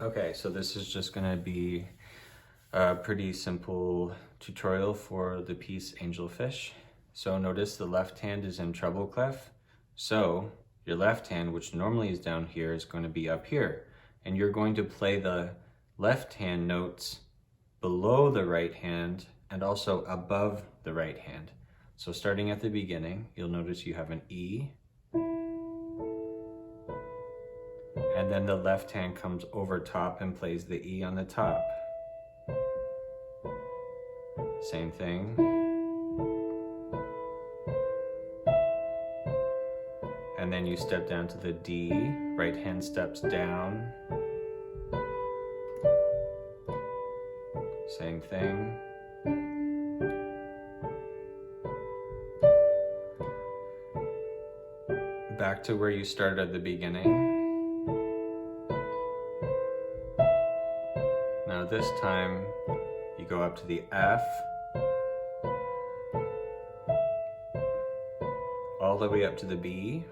Okay, so this is just gonna be a pretty simple tutorial for the piece Angelfish. So notice the left hand is in treble clef. So your left hand, which normally is down here, is going to be up here. And you're going to play the left hand notes below the right hand and also above the right hand. So starting at the beginning, you'll notice you have an E, and then the left hand comes over top and plays the E on the top. Same thing. And then you step down to the D, right hand steps down. Same thing. Back to where you started at the beginning. Now this time, you go up to the F, all the way up to the B,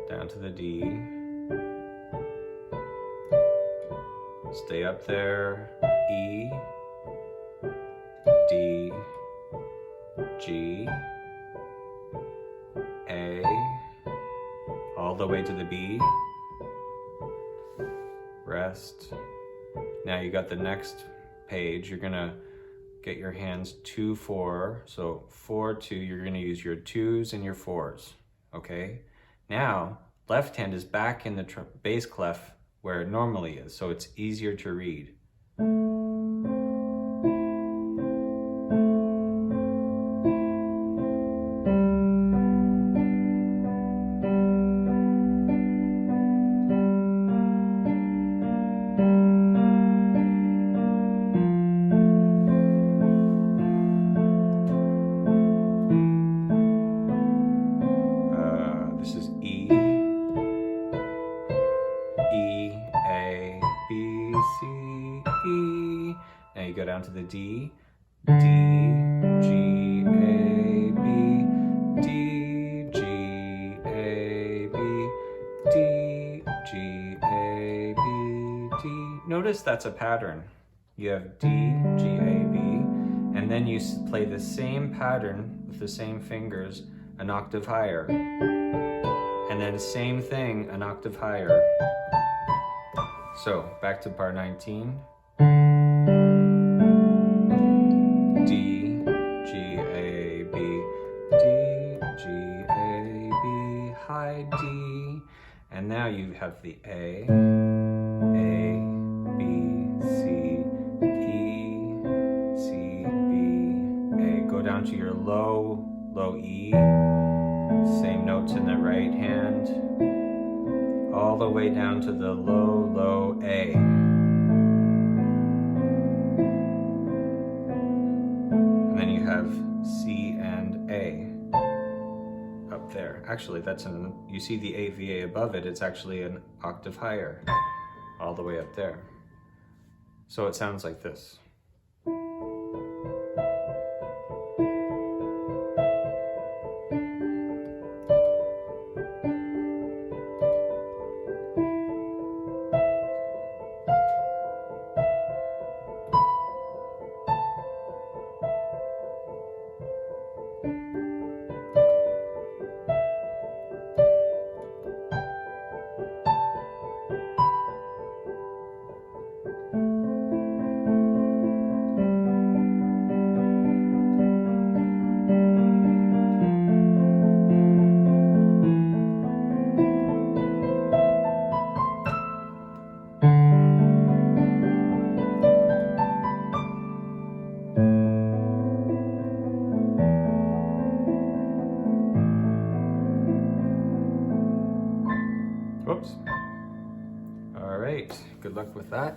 down to the D, stay up there, E, D, G, A, all the way to the B, rest. Now you got the next page, you're gonna get your hands 2, 4, so 4, 2, you're gonna use your 2s and your 4s, okay? Now, left hand is back in the bass clef where it normally is, so it's easier to read. This is E, E, A, B, C, E. Now you go down to the D, D, G, A, B, D, G, A, B, D, G, A, B, D. Notice that's a pattern. You have D, G, A, B, and then you play the same pattern with the same fingers an octave higher. And then same thing, an octave higher. So back to bar 19. D, G, A, B, D, G, A, B, high D. And now you have the A, B, C, E, C, B, A. Go down to your low E. Same notes in the right hand, all the way down to the low A. And then you have C and A up there. Actually, you see the AVA above it, it's actually an octave higher, all the way up there. So it sounds like this. Whoops. All right, good luck with that.